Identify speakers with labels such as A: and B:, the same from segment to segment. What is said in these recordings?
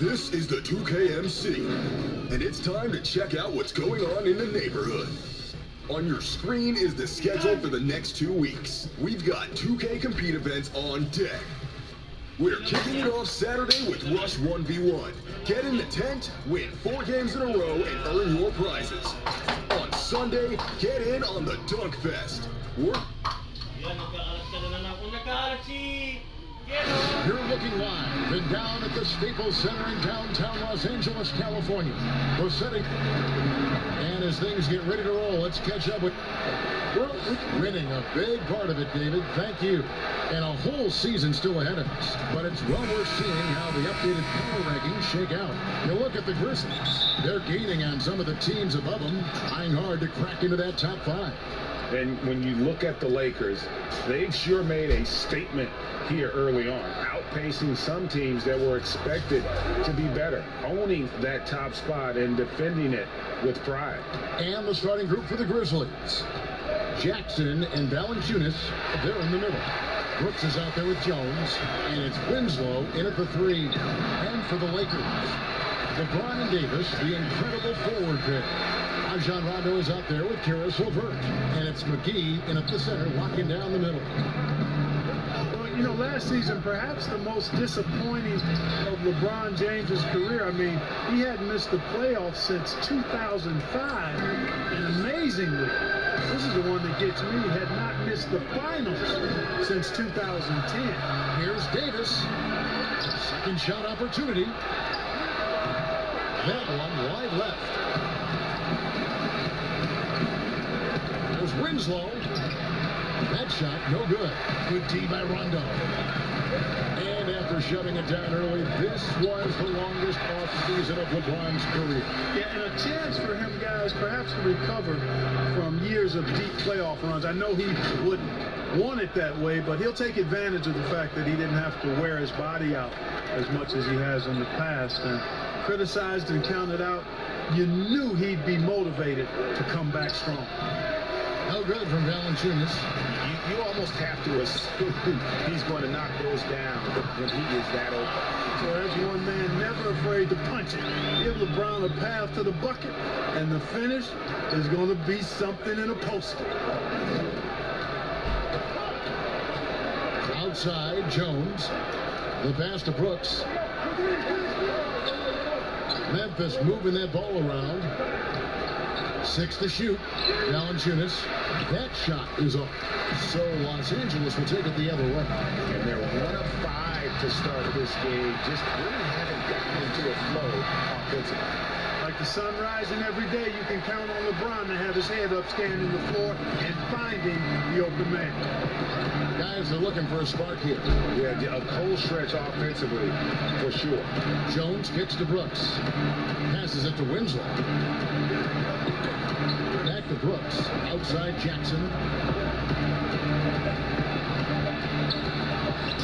A: This is the 2KMC, and it's time to check out what's going on in the neighborhood. On your screen is the schedule for the next 2 weeks. We've got 2K Compete events on deck. We're kicking it off Saturday with Rush 1v1. Get in the tent, win 4 games in a row, and earn your prizes. On Sunday, get in on the Dunk Fest.
B: You're looking live and down at the Staples Center in downtown Los Angeles, California. We're setting, and as things get ready to roll, let's catch up with winning a big part of it, David. Thank you. And a whole season still ahead of us. But it's well worth seeing how the updated power rankings shake out. You look at the Grizzlies. They're gaining on some of the teams above them, trying hard to crack into that top 5.
C: And when you look at the Lakers, they've sure made a statement here early on, outpacing some teams that were expected to be better, owning that top spot and defending it with pride.
B: And the starting group for the Grizzlies. Jackson and Valanciunas, they're in the middle. Brooks is out there with Jones, and it's Winslow in at the 3. And for the Lakers, LeBron and Davis, the incredible forward pick. Rajon Rondo is out there with Caris LeVert, and it's McGee in at the center, locking down the middle.
D: Well, you know, last season, perhaps the most disappointing of LeBron James's career. I mean, he hadn't missed the playoffs since 2005, and amazingly, this is the one that gets me, had not missed the finals since 2010.
B: Here's Davis. Second shot opportunity. That one wide left. There's Winslow. That shot, no good. Good D by Rondo. And after shutting it down early, this was the longest off-season of LeBron's career.
D: Yeah, and a chance for him, guys, perhaps to recover from years of deep playoff runs. I know he wouldn't want it that way, but he'll take advantage of the fact that he didn't have to wear his body out as much as he has in the past. And criticized and counted out, you knew he'd be motivated to come back strong.
B: No good from Valanciunas.
C: You almost have to assume he's going to knock those down when he is that open.
D: So as one man, never afraid to punch it. Give LeBron a path to the bucket, and the finish is going to be something in a poster.
B: Outside, Jones. The pass to Brooks. Memphis moving that ball around. 6 to shoot. Valanciunas. That shot is off. So Los Angeles will take it the other way.
C: And they're 1 of 5 to start this game. Just really haven't gotten into a flow offensively.
D: Like the sun rising every day, you can count on LeBron to have his head up, scanning the floor and finding the open man.
B: Guys are looking for a spark here.
C: Yeah, a cold stretch offensively for sure.
B: Jones kicks to Brooks. Passes it to Winslow. Back to Brooks. Outside Jackson.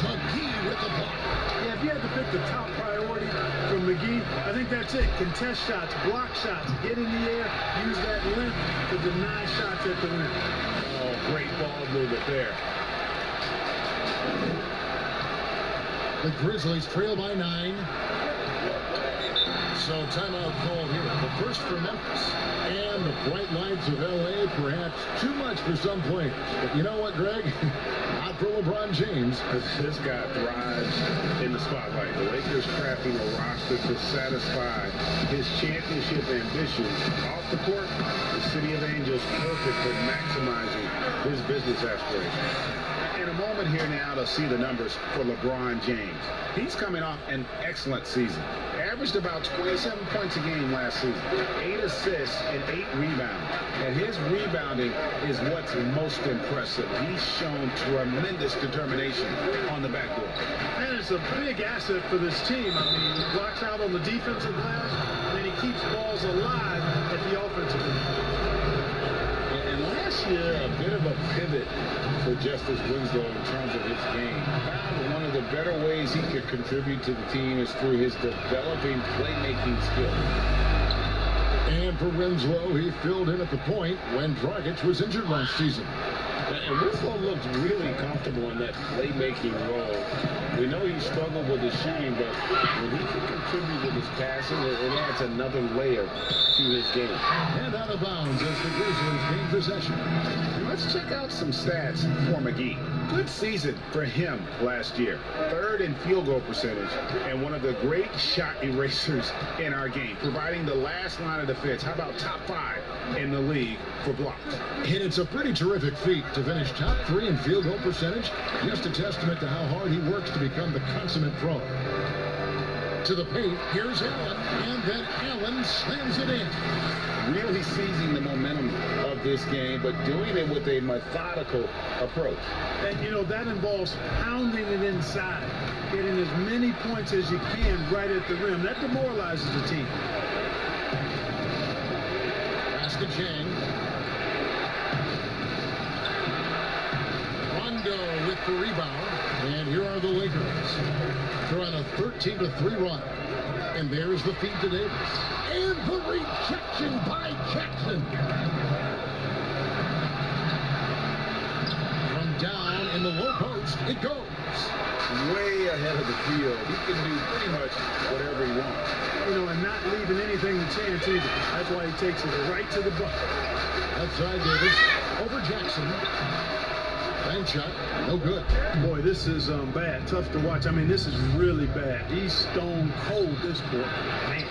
B: McGee with the block.
D: Yeah, if you had to pick the top priority from McGee, I think that's it. Contest shots, block shots, get in the air, use that length to deny shots at the rim.
C: Oh, great ball movement there.
B: The Grizzlies trail by 9. So timeout called here. The first for Memphis. And the bright lights of L.A. perhaps too much for some players. But you know what, Greg? Not for LeBron James.
C: This guy thrives in the spotlight. The Lakers crafting a roster to satisfy his championship ambitions. Off the court, the City of Angels perfect for maximizing his business aspirations. In a moment here now to see the numbers for LeBron James. He's coming off an excellent season. Averaged about 27 points a game last season. 8 assists and 8 rebounds. And his rebounding is what's most impressive. He's shown tremendous determination on the backboard.
D: And it's a big asset for this team. I mean, he blocks out on the defensive glass, and he keeps balls alive at the offensive end.
C: And last year, a bit of a pivot for Justice Winslow in terms of his game. One of the better ways he could contribute to the team is through his developing playmaking skills.
B: And for Winslow, he filled in at the point when Dragic was injured last season.
C: And Winslow looked really comfortable in that playmaking role. We know he struggled with the shooting, but when he can contribute with passing. It adds another layer to his game.
B: And out of bounds as the Grizzlies gain possession.
C: Let's check out some stats for McGee. Good season for him last year. Third in field goal percentage and one of the great shot erasers in our game, providing the last line of defense. How about top 5 in the league for blocks?
B: And it's a pretty terrific feat to finish top 3 in field goal percentage. Just a testament to how hard he works to become the consummate pro. To the paint, here's Allen, and then Allen slams it in.
C: Really seizing the momentum of this game, but doing it with a methodical approach.
D: And, you know, that involves pounding it inside, getting as many points as you can right at the rim. That demoralizes the team.
B: Pass to Chang. Rondo with the rebound. And here are the Lakers. They're on a 13-3 run. And there's the feed to Davis. And the rejection by Jackson. From down in the low post, it goes.
C: Way ahead of the field. He can do pretty much whatever he wants.
D: You know, and not leaving anything to chance either. That's why he takes it right to the bucket.
B: Outside Davis, over Jackson. Bank shot, no good.
D: Boy, this is bad. Tough to watch. I mean, this is really bad. He's stone cold this quarter.
C: Man.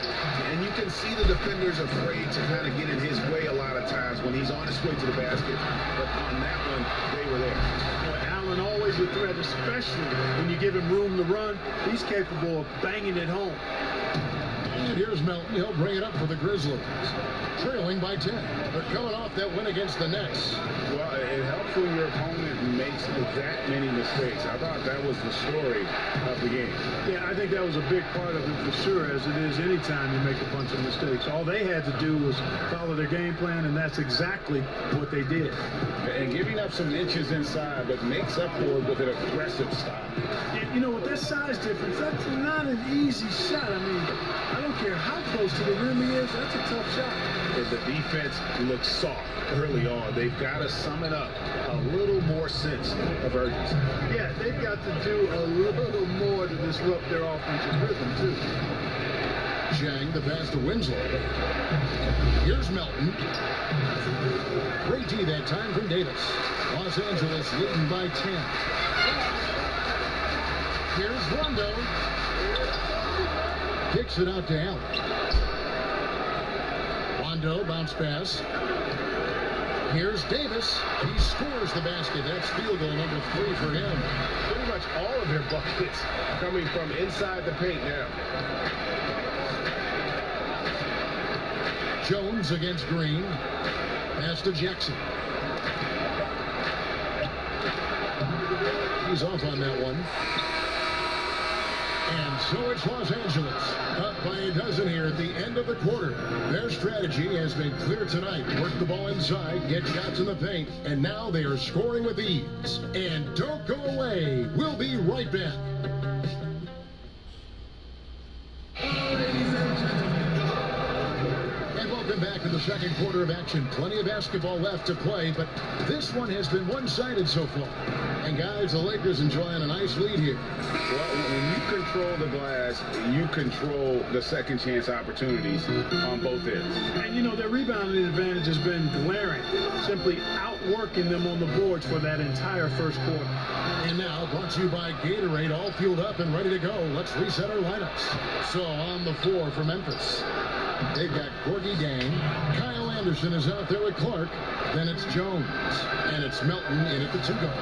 C: And you can see the defenders afraid to kind of get in his way a lot of times when he's on his way to the basket. But on that one, they were there.
D: Boy, Allen always a threat, especially when you give him room to run. He's capable of banging it home.
B: And here's Melton. He'll bring it up for the Grizzlies. Trailing by 10. They're coming off that win against the Nets.
C: Well, it helps when your opponent makes that many mistakes. I thought that was the story of the game.
D: Yeah, I think that was a big part of it for sure, as it is anytime you make a bunch of mistakes. All they had to do was follow their game plan, and that's exactly what they did.
C: And giving up some inches inside, but makes up for it with an aggressive style.
D: And, you know, with that size difference, that's not an easy shot. I mean, I don't care how close to the rim he is, that's a tough shot.
C: And the defense looks soft early on. They've got to sum it up a little more sense of urgency.
D: Yeah, they've got to do a little more to disrupt their offensive rhythm, too.
B: Chang, the pass to Winslow. Here's Melton. Great D that time from Davis. Los Angeles leading by 10. Here's Rondo. Kicks it out to Allen. Rondo, bounce pass. Here's Davis. He scores the basket. That's field goal number 3 for him.
C: Pretty much all of their buckets coming from inside the paint now.
B: Jones against Green. Pass to Jackson. He's off on that one. And so it's Los Angeles, up by a dozen here at the end of the quarter. Their strategy has been clear tonight. Work the ball inside, get shots in the paint, and now they are scoring with ease. And don't go away. We'll be right back. And welcome back to the second quarter of action. Plenty of basketball left to play, but this one has been one-sided so far. And guys, the Lakers enjoying a nice lead here.
C: Well, when you control the glass, you control the second chance opportunities on both ends.
D: And, you know, their rebounding advantage has been glaring, simply outworking them on the boards for that entire first quarter.
B: And now, brought to you by Gatorade, all fueled up and ready to go. Let's reset our lineups. So, on the floor for Memphis, they've got Gorgie Dang. Kyle Anderson is out there with Clark. Then it's Jones. And it's Melton in at the 2 guard.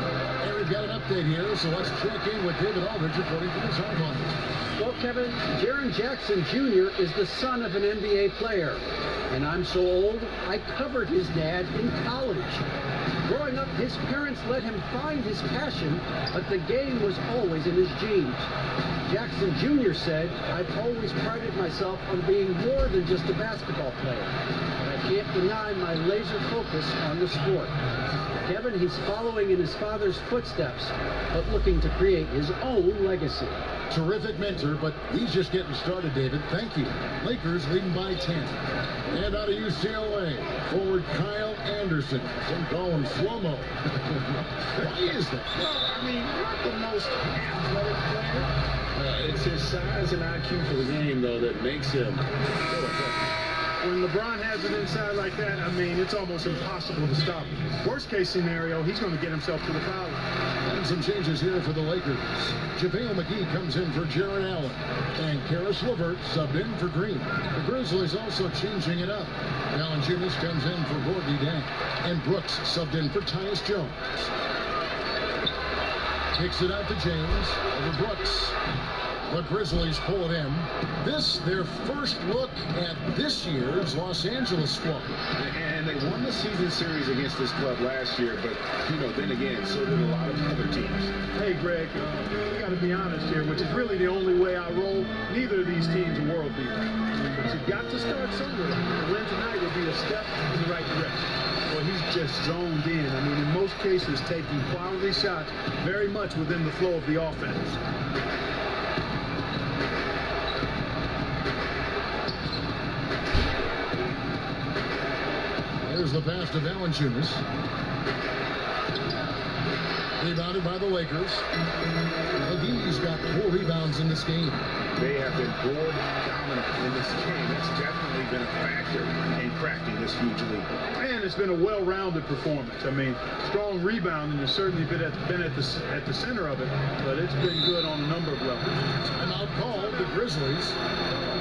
B: And we've got an update here, so let's check in with David Aldridge reporting from the sideline.
E: Well, Kevin, Jaren Jackson Jr. is the son of an NBA player. And I'm so old, I covered his dad in college. Growing up, his parents let him find his passion, but the game was always in his genes. Jackson Jr. said, I've always prided myself on being more than just a basketball player. But I can't deny my laser focus on the sport. Kevin, he's following in his father's footsteps, but looking to create his own legacy.
B: Terrific mentor, but he's just getting started, David. Thank you. Lakers leading by 10. And out of UCLA, forward Kyle Anderson. Some call him slow-mo. Why is that?
C: Well, I mean, not the most athletic player, It's his size and IQ for the game, though, that makes him so effective.
D: When LeBron has it inside like that, I mean, it's almost impossible to stop him. Worst case scenario, he's going to get himself to the foul line.
B: And some changes here for the Lakers. JaVale McGee comes in for Jaron Allen. And Karis LeVert subbed in for Green. The Grizzlies also changing it up. Valanciunas comes in for Gorgui Dieng. And Brooks subbed in for Tyus Jones. Kicks it out to James over Brooks. The Grizzlies pull it in. This, their first look at this year's Los Angeles squad.
C: And they won the season series against this club last year, but, then again, so did a lot of other teams.
D: Hey, Greg, we got to be honest here, which is really the only way I roll. Neither of these teams are world beaters. But you got to start somewhere. The win tonight would be a step in the right direction. Well, he's just zoned in. I mean, in most cases, taking quality shots very much within the flow of the offense.
B: There's the pass to Valanciunas. Rebounded by the Lakers. McGee's got 4 rebounds in this game.
C: They have been board dominant in this game. That's definitely been a factor in cracking this huge lead.
D: And it's been a well-rounded performance. I mean, strong rebounding has certainly been at the center of it, but it's been good on a number of levels.
B: Timeout called. The Grizzlies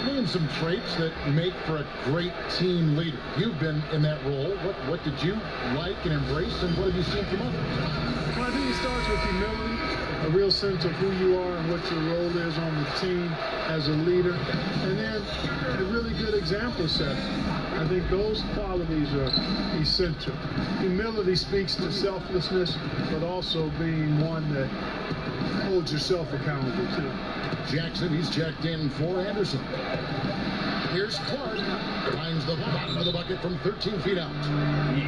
B: name some traits that make for a great team leader. You've been in that role. What did you like and embrace, and what have you seen from others?
D: Well, I think it starts with humility, a real sense of who you are and what your role is on the team as a leader, and then a really good example set. I think those qualities are essential. Humility speaks to selflessness, but also being one that holds yourself accountable too.
B: Jackson, he's checked in for Anderson. Here's Clark. Finds the bottom of the bucket from 13 feet out.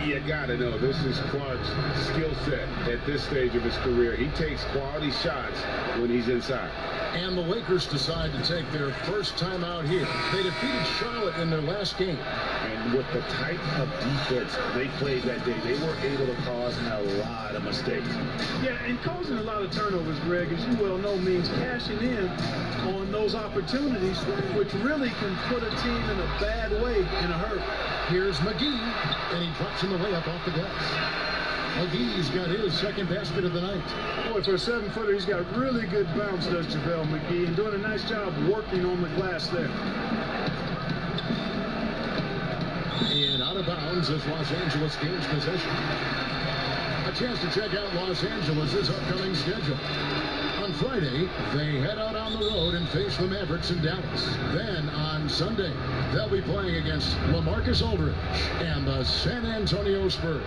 C: You gotta know, this is Clark's skill set at this stage of his career. He takes quality shots when he's inside.
B: And the Lakers decide to take their first time out here. They defeated Charlotte in their last game.
C: And with the type of defense they played that day, they were able to cause a lot of mistakes.
D: Yeah, and causing a lot of turnovers, Greg, as you well know, means cashing in on those opportunities, which really can put a team in a bad way in a hurry.
B: Here's McGee, and he drops in the layup off the glass. McGee's got his second basket of the night.
D: Boy, for a 7-footer, he's got really good bounce, does JaVale McGee, and doing a nice job working on the glass there.
B: And out of bounds as Los Angeles gains possession. A chance to check out Los Angeles' upcoming schedule. On Friday, they head out on the road and face the Mavericks in Dallas. Then on Sunday, they'll be playing against LaMarcus Aldridge and the San Antonio Spurs.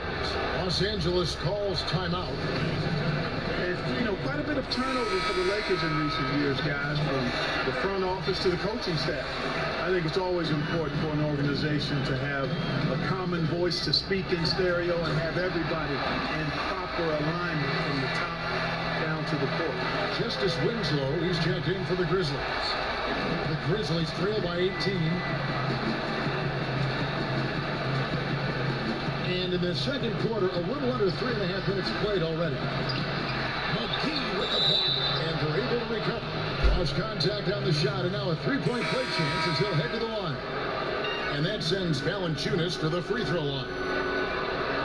B: Los Angeles calls timeout.
D: And, quite a bit of turnover for the Lakers in recent years, guys, from the front office to the coaching staff. I think it's always important for an organization to have a common voice to speak in stereo and have everybody in proper alignment from the top down to the court.
B: Justice Winslow, he's checked in for the Grizzlies. The Grizzlies trail by 18. And in the second quarter, a little under 3.5 minutes played already. McGee with the block, and they're able to recover. Lost contact on the shot, and now a three-point play chance as he'll head to the line. And that sends Valanciunas to the free throw line.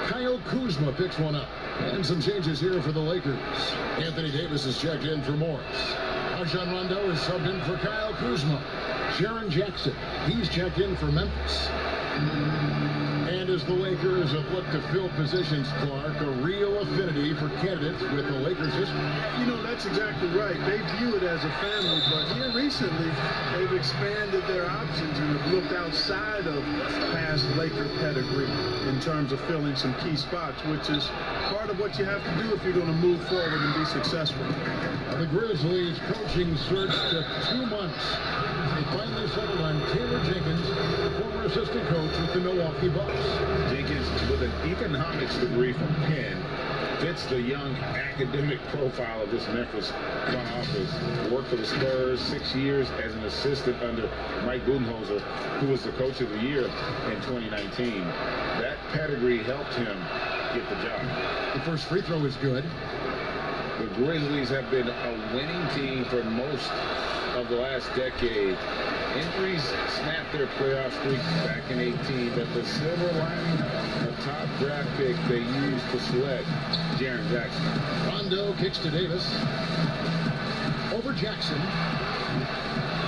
B: Kyle Kuzma picks one up. And some changes here for the Lakers. Anthony Davis is checked in for Morris. Rajon Rondo is subbed in for Kyle Kuzma. Jaren Jackson, he's checked in for Memphis. And as the Lakers have looked to fill positions, Clark, a real affinity for candidates with the Lakers history.
D: That's exactly right. They view it as a family, but here recently, they've expanded their options and have looked outside of past Laker pedigree in terms of filling some key spots, which is part of what you have to do if you're going to move forward and be successful.
B: The Grizzlies coaching search took 2 months. They finally settled on Taylor Jenkins, the former assistant coach with the Milwaukee Bucks.
C: Jenkins, with an economics degree from Penn, fits the young academic profile of this Memphis front office. Worked for the Spurs 6 years as an assistant under Mike Budenholzer, who was the coach of the year in 2019. That pedigree helped him get the job.
B: The first free throw is good.
C: The Grizzlies have been a winning team for most of the last decade. Injuries snapped their playoff streak back in 18, but the silver lining, a top draft pick they used to select Jaren Jackson.
B: Rondo kicks to Davis. Over Jackson.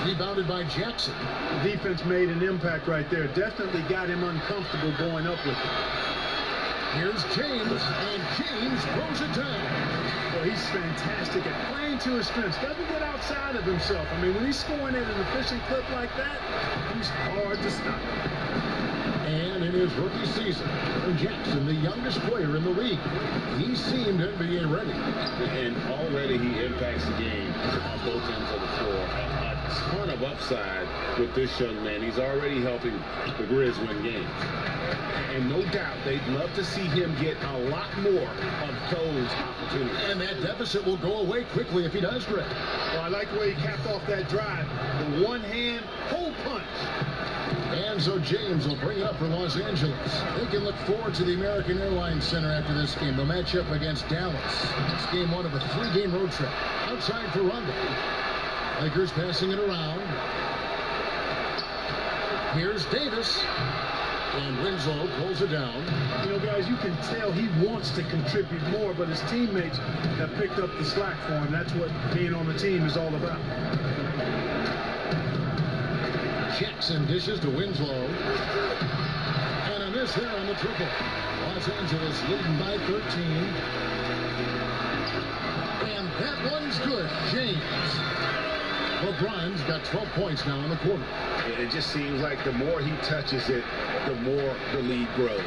B: Rebounded by Jackson.
D: The defense made an impact right there. Definitely got him uncomfortable going up with it.
B: Here's James, and James throws it down.
D: Well, he's fantastic at playing to his strengths. Doesn't get outside of himself. I mean, when he's scoring at an efficient clip like that, he's hard to stop.
B: And in his rookie season, Jackson, the youngest player in the league, he seemed NBA ready.
C: And already he impacts the game on both ends of the floor. A ton of upside with this young man. He's already helping the Grizz win games. And no doubt they'd love to see him get a lot more of those opportunities.
B: And that deficit will go away quickly if he does, Greg.
D: Well, I like the way he capped off that drive. The one-hand hole punch.
B: And so James will bring it up for Los Angeles. They can look forward to the American Airlines Center after this game. They'll match up against Dallas. It's game one of a 3-game road trip. Outside for Rondo. Lakers passing it around. Here's Davis. And Winslow pulls it down.
D: You know, guys, you can tell he wants to contribute more, but his teammates have picked up the slack for him. That's what being on the team is all about.
B: Jackson dishes to Winslow. And a miss there on the triple. Los Angeles leading by 13. And that one's good. James. LeBron's got 12 points now in the quarter.
C: It just seems like the more he touches it, the more the lead grows.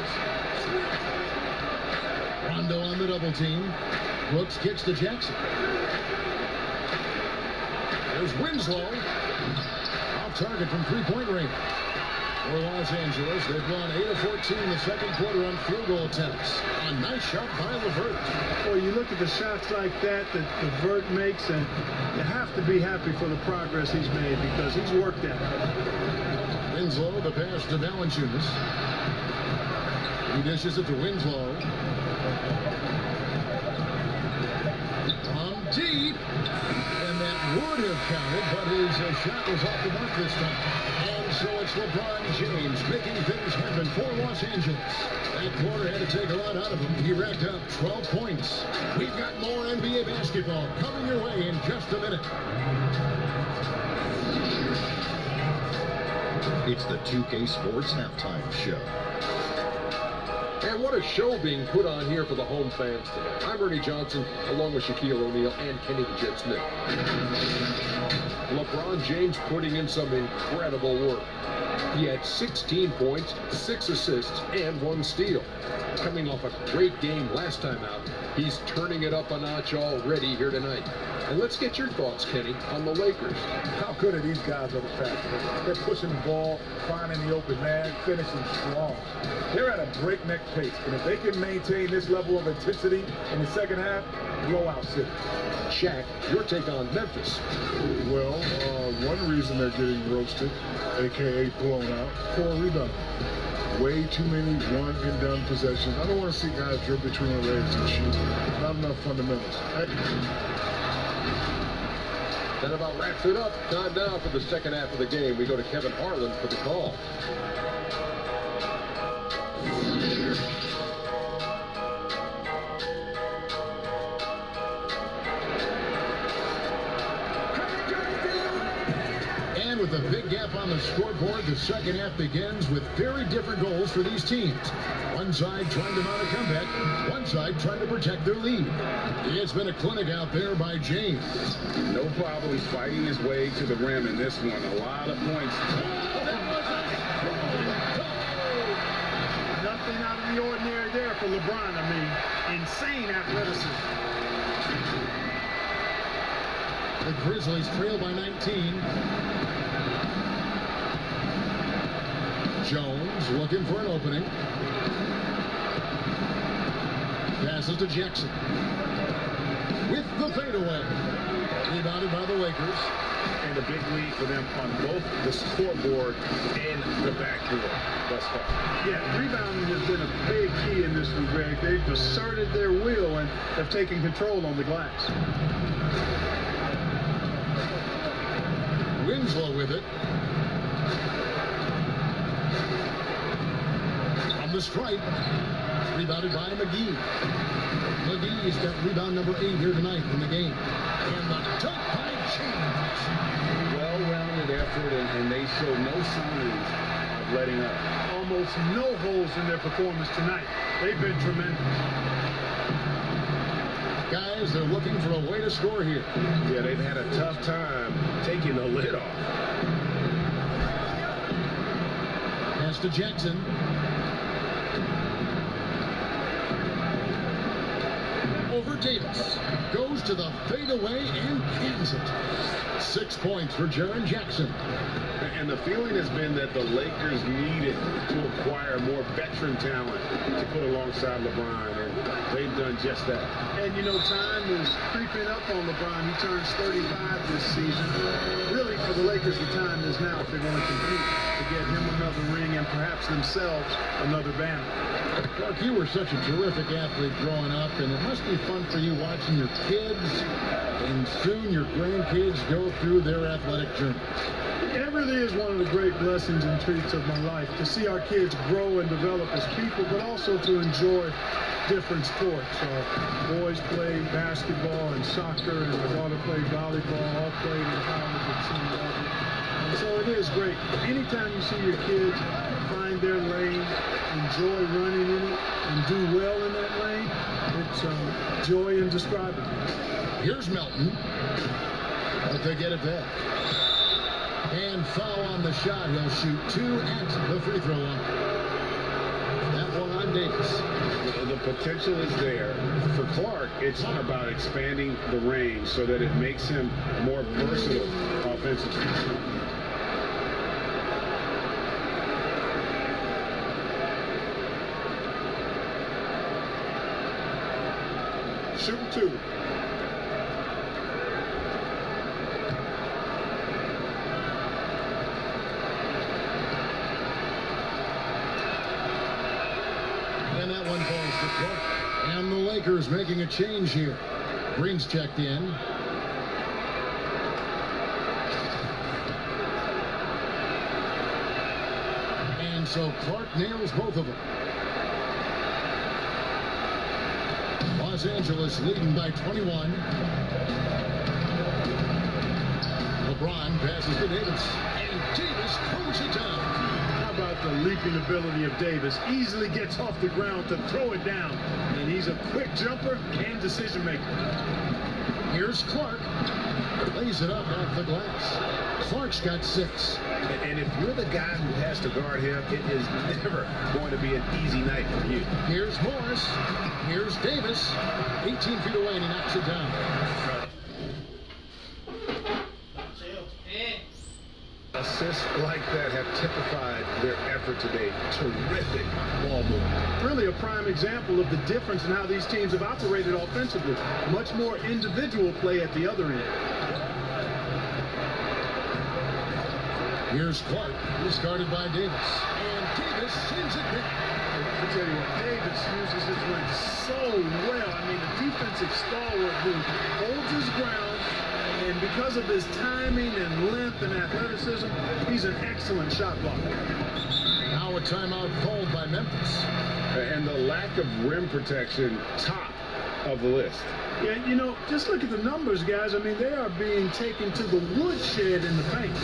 B: Rondo on the double team. Brooks kicks to Jackson. There's Winslow. Off target from three-point range. For Los Angeles, they've gone 8 of 14 in the second quarter on field goal attempts. A nice shot by LeVert.
D: Well, you look at the shots like that LeVert makes, and you have to be happy for the progress he's made because he's worked at it.
B: Winslow, the pass to Valanciunas. He dishes it to Winslow. From deep. And that would have counted, but his shot was off the mark this time. And so it's LeBron James making things happen for Los Angeles. That quarter had to take a lot out of him. He racked up 12 points. We've got more NBA basketball coming your way in just a minute.
F: It's the 2K Sports Halftime Show.
G: And what a show being put on here for the home fans today. I'm Ernie Johnson, along with Shaquille O'Neal and Kenny the Jet Smith. LeBron James putting in some incredible work. He had 16 points, 6 assists, and 1 steal. Coming off a great game last time out, he's turning it up a notch already here tonight. And let's get your thoughts, Kenny, on the Lakers.
H: How good are these guys on the fast? They're pushing the ball, finding the open man, finishing strong. They're at a breakneck pace, and if they can maintain this level of intensity in the second half, blowout city.
G: Shaq, your take on Memphis.
I: Well, one reason they're getting roasted, a.k.a. blown out, poor rebound. Way too many one-and-done possessions. I don't want to see guys drip between the legs and shoot. Not enough fundamentals.
G: That about wraps it up. Time now for the second half of the game. We go to Kevin Harlan for the call.
B: And with a big gap on the scoreboard, the second half begins with very different goals for these teams. One side trying to mount a comeback, one side trying to protect their lead. It's been a clinic out there by James.
C: No problems fighting his way to the rim in this one. A lot of points.
D: Nothing out of the ordinary there for LeBron. I mean, insane athleticism.
B: The Grizzlies trail by 19. Jones looking for an opening. Passes to Jackson. With the fadeaway. Rebounded by the Lakers.
C: And a big lead for them on both the scoreboard and the backboard thus far.
D: Yeah, rebounding has been a big key in this one, Greg. They've asserted their will and have taken control on the glass.
B: Winslow with it. From the stripe. Rebounded by McGee. McGee's got rebound number 8 here tonight in the game. And the dunk by James.
C: Well-rounded effort, and they show no signs of letting up.
D: Almost no holes in their performance tonight. They've been tremendous.
B: Guys, they're looking for a way to score here.
C: Yeah, they've had a tough time taking the lid off.
B: Pass to Jackson. Over Davis. Goes to the fadeaway and cans it. 6 points for Jaren Jackson.
C: And the feeling has been that the Lakers needed to acquire more veteran talent to put alongside LeBron, and they've done just that.
D: And, you know, time is creeping up on LeBron. He turns 35 this season. Really, for the Lakers, the time is now if they want to compete to get him another ring and perhaps themselves another banner.
B: Clark, you were such a terrific athlete growing up, and it must be fun for you watching your kids and soon your grandkids go through their athletic journey.
D: It really is one of the great blessings and treats of my life, to see our kids grow and develop as people, but also to enjoy different sports. Boys play basketball and soccer, and my daughter played volleyball, all played in college at senior level. And so it is great. Anytime you see your kids find their lane, enjoy running in it, and do well in that lane, it's joy indescribable.
B: Here's Melton. But they get it back. And foul on the shot. He'll shoot 2 at the free throw line. That one on Davis.
C: The potential is there. For Clark, it's about expanding the range so that it makes him more versatile offensively.
D: Shooting 2.
B: And that one falls to Clark. And the Lakers making a change here. Green's checked in. And so Clark nails both of them. Los Angeles leading by 21. LeBron passes to Davis. And Davis throws it down.
D: How about the leaping ability of Davis? Easily gets off the ground to throw it down. And he's a quick jumper and decision maker.
B: Here's Clark. Lays it up off the glass. Clark's got 6.
C: And if you're the guy who has to guard him, it is never going to be an easy night for you.
B: Here's Morris. Here's Davis. 18 feet away, and he knocks it down.
C: Assists like that have typified their effort today. Terrific ball movement.
D: Really a prime example of the difference in how these teams have operated offensively. Much more individual play at the other end.
B: Here's Clark. He's guarded by Davis. And Davis sends it back.
D: I tell you what, Davis uses his length so well. I mean, a defensive stalwart who holds his ground, and because of his timing and length and athleticism, he's an excellent shot blocker.
B: Now a timeout called by Memphis.
C: And the lack of rim protection, top of the list.
D: Yeah, you know, just look at the numbers, guys. I mean, they are being taken to the woodshed in the paint.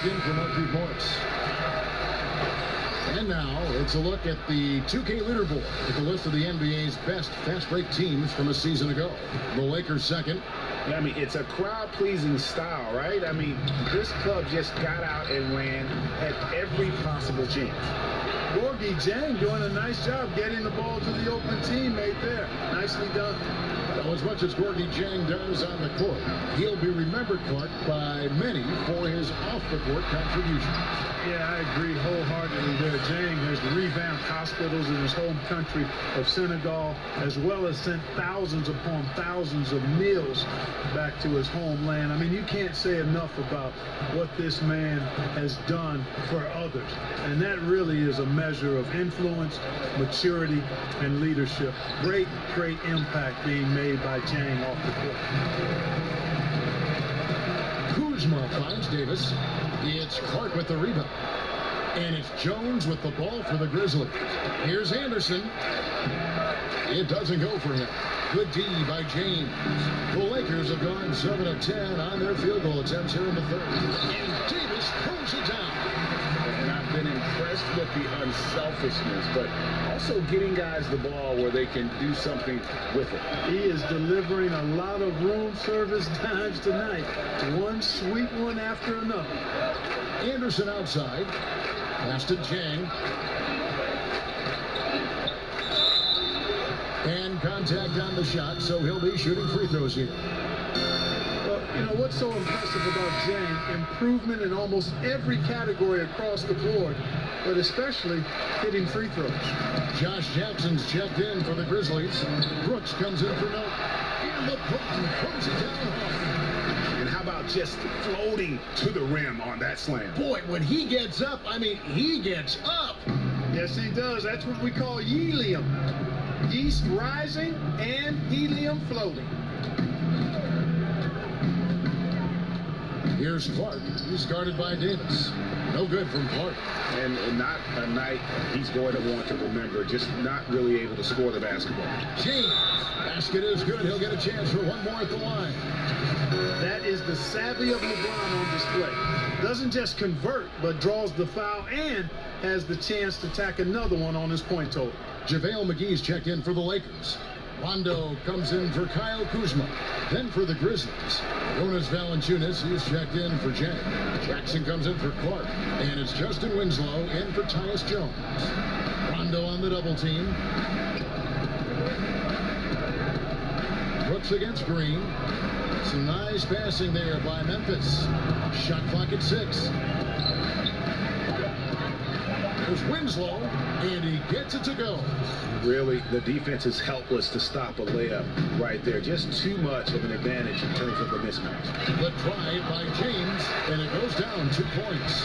B: In for Markieff Morris. And now it's a look at the 2K leaderboard with the list of the NBA's best fast break teams from a season ago. The Lakers second.
C: I mean, it's a crowd-pleasing style, right? I mean, this club just got out and ran at every possible chance.
D: Gorgui Dieng doing a nice job getting the ball to the open teammate there. Nicely done.
B: Well, as much as Gorgui Dieng does on the court, he'll be remembered, Clark, by many for his off-the-court contributions.
D: Yeah, I agree wholeheartedly there. Dieng has revamped hospitals in his home country of Senegal, as well as sent thousands upon thousands of meals back to his homeland. I mean, you can't say enough about what this man has done for others. And that really is a measure of influence, maturity, and leadership. Great, great impact being made by Dieng off the court.
B: Kuzma finds Davis. It's Clark with the rebound. And it's Jones with the ball for the Grizzlies. Here's Anderson. It doesn't go for him. Good D by James. The Lakers have gone 7 of 10 on their field goal attempts here in the third. And Davis throws it down.
C: And I've been impressed with the unselfishness, but also getting guys the ball where they can do something with it.
D: He is delivering a lot of room service dimes tonight. One sweet one after another.
B: Anderson outside. Pass to Dieng. And contact on the shot, so he'll be shooting free throws here.
D: Well, you know, what's so impressive about Dieng? Improvement in almost every category across the board, but especially hitting free throws.
B: Josh Jackson's checked in for the Grizzlies. Brooks comes in for no. And LeBron throws it down hard.
C: And how about just floating to the rim on that slam?
B: Boy, when he gets up, I mean, he gets up.
D: Yes, he does. That's what we call helium. Yeast rising and helium floating.
B: Here's Clark. He's guarded by Davis. No good from Clark.
C: And not a night he's going to want to remember, just not really able to score the basketball.
B: James. Basket is good. He'll get a chance for one more at the line.
D: That is the savvy of LeBron on display. Doesn't just convert, but draws the foul and has the chance to tack another one on his point total.
B: JaVale McGee's checked in for the Lakers. Rondo comes in for Kyle Kuzma. Then for the Grizzlies, Jonas Valanciunas, he's checked in for Dieng. Jackson comes in for Clark. And it's Justin Winslow in for Tyus Jones. Rondo on the double team. Brooks against Green. Some nice passing there by Memphis. Shot clock at 6. There's Winslow, and he gets it to go.
C: Really, the defense is helpless to stop a layup right there. Just too much of an advantage in terms of the mismatch.
B: The drive by James, and it goes down 2 points.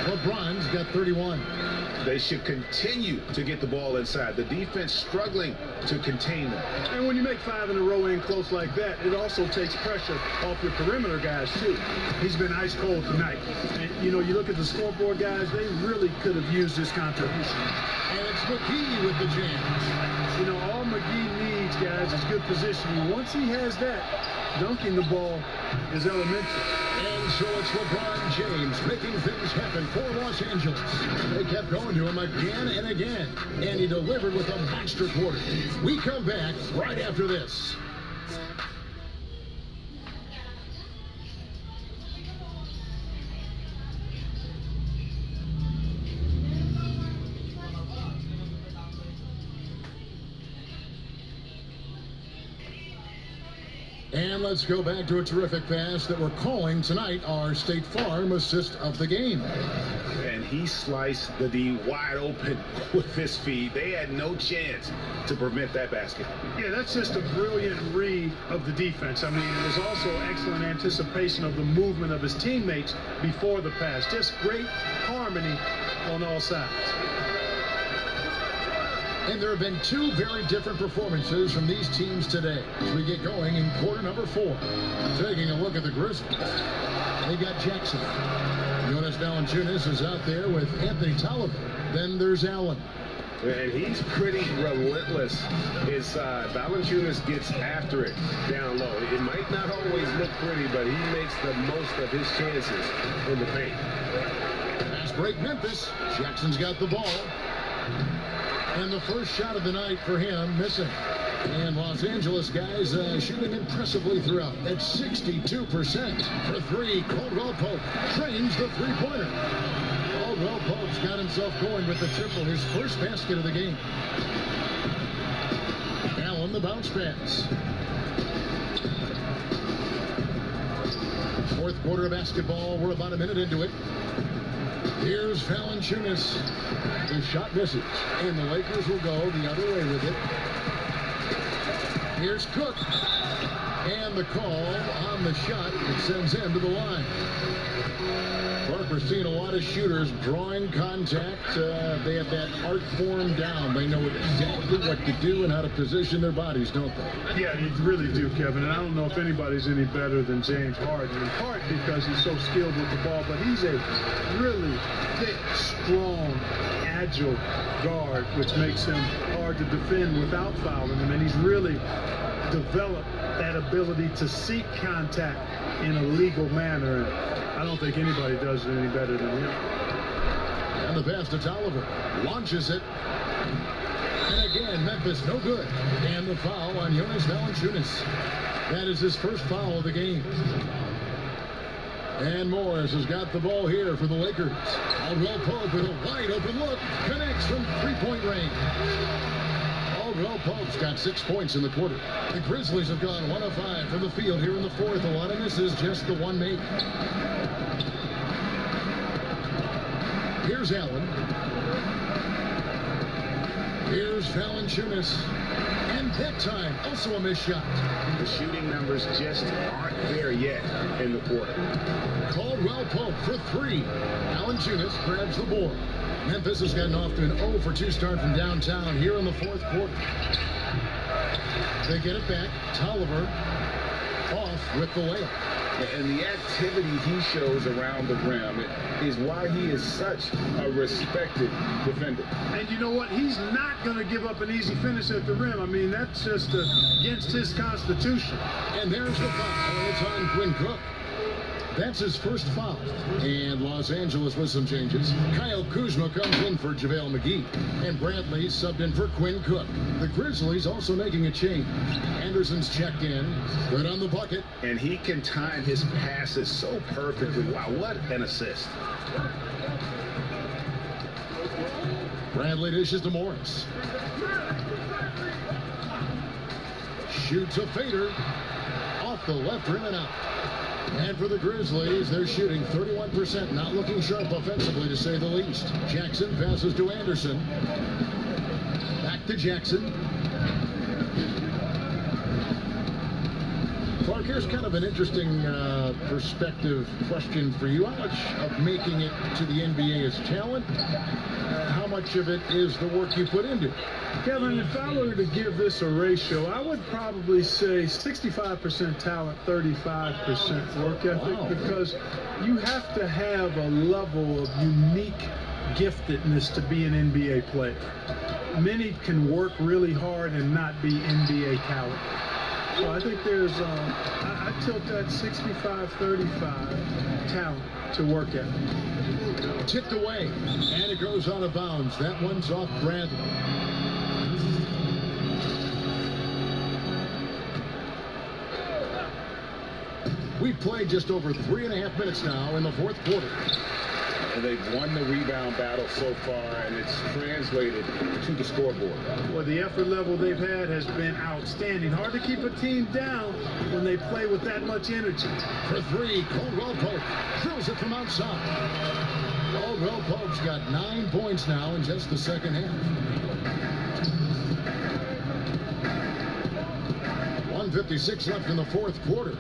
B: LeBron's got 31.
C: They should continue to get the ball inside. The defense struggling to contain them.
D: And when you make 5 in a row in close like that, it also takes pressure off your perimeter guys, too. He's been ice cold tonight. And, you know, you look at the scoreboard guys, they really could have used his contribution.
B: And it's McGee with the jams.
D: You know, all McGee needs, guys, is good positioning. Once he has that, dunking the ball is elementary.
B: And so it's LeBron James making things happen for Los Angeles. They kept going to him again and again, and he delivered with a monster quarter. We come back right after this. And let's go back to a terrific pass that we're calling tonight our State Farm assist of the game.
C: And he sliced the D wide open with his feed. They had no chance to prevent that basket.
D: Yeah, that's just a brilliant read of the defense. I mean, it was also excellent anticipation of the movement of his teammates before the pass. Just great harmony on all sides.
B: And there have been 2 very different performances from these teams today as we get going in quarter number 4. Taking a look at the Grizzlies. They got Jackson. Jonas Valanciunas is out there with Anthony Tolliver. Then there's Allen.
C: And he's pretty relentless inside. Valanciunas gets after it down low. It might not always look pretty, but he makes the most of his chances in the paint.
B: Fast break Memphis. Jackson's got the ball. And the first shot of the night for him, missing. And Los Angeles guys shooting impressively throughout at 62% for 3. Caldwell Pope trains the three-pointer. All Caldwell Pope's got himself going with the triple, his first basket of the game. Allen, the bounce pass. Fourth quarter of basketball. We're about a minute into it. Here's Valanciunas. The shot misses, and the Lakers will go the other way with it. Here's Cook. And the call on the shot that sends him to the line. Parker's seen a lot of shooters drawing contact. They have that art form down. They know exactly what to do and how to position their bodies, don't they?
D: Yeah, you really do, Kevin. And I don't know if anybody's any better than James Harden, in part because he's so skilled with the ball, but he's a really thick, strong, agile guard, which makes him hard to defend without fouling him. And he's really developed that ability to seek contact in a legal manner. And I don't think anybody does it any better than him.
B: And the pass to Tolliver. Launches it. And again, Memphis no good. And the foul on Jonas Valanciunas. That is his first foul of the game. And Morris has got the ball here for the Lakers. Caldwell Pope with a wide open look. Connects from three-point range. Caldwell Pope's got 6 points in the quarter. The Grizzlies have gone 1 of 5 from the field here in the fourth. A lot of misses, just the one made. Here's Allen. Here's Valanciunas. And that time, also a missed shot.
C: The shooting numbers just aren't there yet in the quarter.
B: Caldwell Pope for three. Valanciunas grabs the board. Memphis has gotten off to an 0 for 2 start from downtown here in the fourth quarter. They get it back. Tolliver off with the layup.
J: And the activity he shows around the rim is why he is such a respected defender.
D: And you know what? He's not going to give up an easy finish at the rim. I mean, that's just against his constitution.
B: And there's the foul. It's on Quinn Cook. That's his first foul. And Los Angeles with some changes. Kyle Kuzma comes in for JaVale McGee. And Bradley subbed in for Quinn Cook. The Grizzlies also making a change. Anderson's checked in. Good on the bucket.
C: And he can time his passes so perfectly. Wow, what an assist.
B: Bradley dishes to Morris. Shoots a fader. Off the left rim and out. And for the Grizzlies, they're shooting 31%, not looking sharp offensively, to say the least. Jackson passes to Anderson. Back to Jackson. Clark, here's kind of an interesting perspective question for you. How much of making it to the NBA is talent? How much of it is the work you put into it?
D: Kevin, if I were to give this a ratio, I would probably say 65% talent, 35% work ethic, because you have to have a level of unique giftedness to be an NBA player. Many can work really hard and not be NBA talent. So I think there's, I tilt that 65-35 talent to work at.
B: Tipped away, and it goes out of bounds. That one's off Bradley. We've played just over 3.5 minutes now in the fourth quarter.
J: And they've won the rebound battle so far, and it's translated to the scoreboard.
D: Well, the effort level they've had has been outstanding. Hard to keep a team down when they play with that much energy.
B: For three, Caldwell Pope throws it from outside. Caldwell Pope's got 9 points now in just the second half. 1:56 left in the fourth quarter.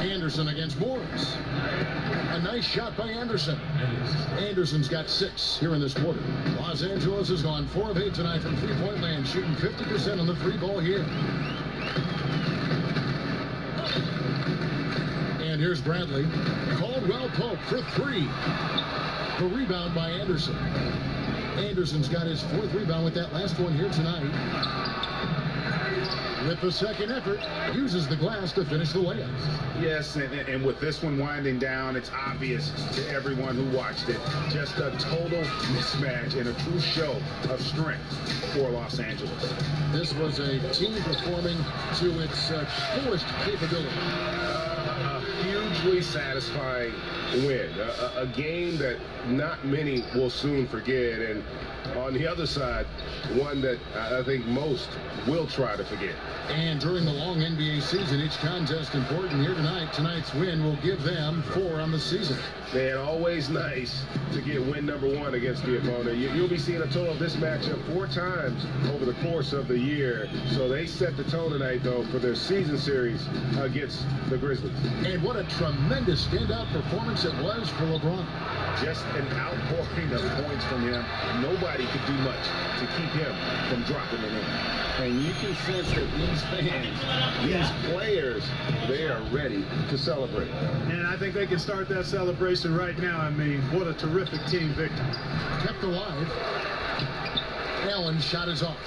B: Anderson against Morris. A nice shot by Anderson. Anderson's got 6 here in this quarter. Los Angeles has gone 4 of 8 tonight from three-point land, shooting 50% on the free ball here. And here's Bradley. Caldwell Pope for 3. The rebound by Anderson. Anderson's got his 4th rebound with that last one here tonight. With the second effort, uses the glass to finish the layup.
C: Yes, and with this one winding down, it's obvious to everyone who watched it. Just a total mismatch and a true show of strength for Los Angeles.
B: This was a team performing to its fullest capability.
D: A huge
C: hugely satisfying win. A game that not many will soon forget. And on the other side, one that I think most will try to forget.
B: And during the long NBA season, each contest important. Here tonight, tonight's win will give them 4 on the season.
C: Man, always nice to get win number 1 against the opponent. You'll be seeing a total of this matchup 4 times over the course of the year. So they set the tone tonight, though, for their season series against the Grizzlies.
B: And what a tremendous standout performance it was for LeBron.
J: Just an outpouring of points from him. Nobody could do much to keep him from dropping it in. And you can sense that these fans, these players, they are ready to celebrate.
D: And I think they can start that celebration right now. I mean, what a terrific team victory.
B: Kept alive. Allen's shot is off.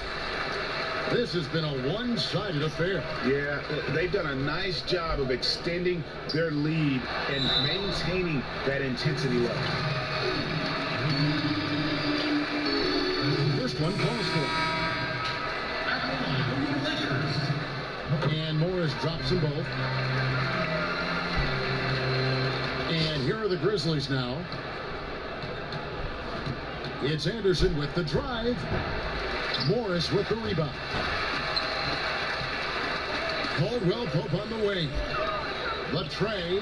B: This has been a one-sided affair.
J: Yeah, they've done a nice job of extending their lead and maintaining that intensity level.
B: First one calls for. And Morris drops them both. And here are the Grizzlies now. It's Anderson with the drive. Morris with the rebound. Caldwell Pope on the wing. Latrey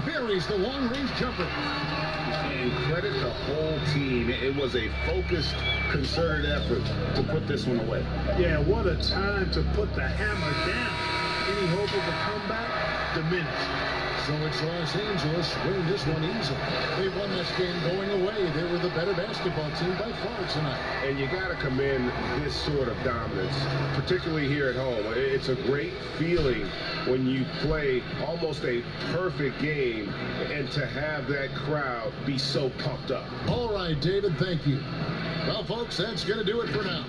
B: buries the long-range jumper.
J: And credit the whole team. It was a focused, concerted effort to put this one away.
D: Yeah, what a time to put the hammer down. Any hope of a comeback? Diminished.
B: So it's Los Angeles winning this one easily. They won this game going away. They were the better basketball team by far tonight.
C: And you got to commend this sort of dominance, particularly here at home. It's a great feeling when you play almost a perfect game and to have that crowd be so pumped up.
B: All right, David, thank you. Well, folks, that's going to do it for now.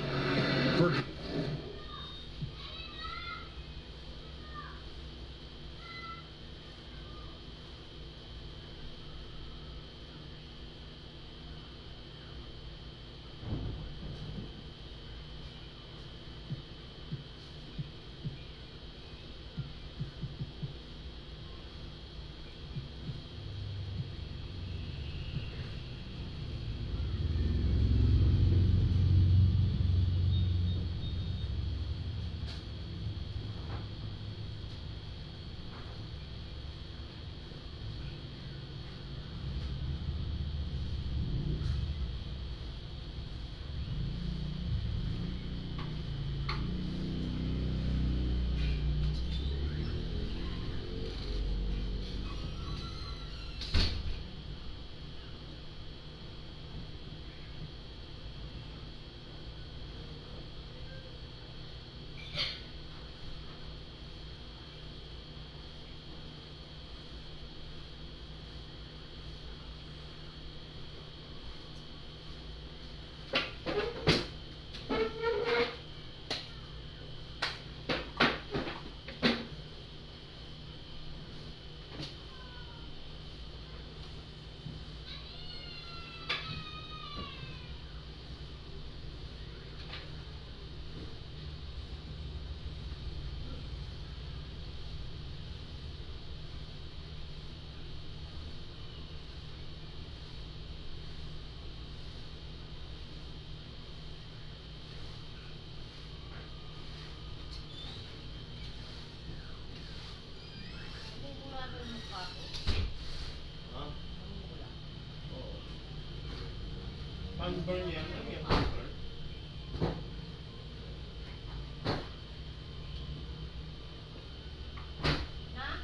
K: Na?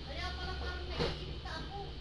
K: Kaya pala parang naiinit ako.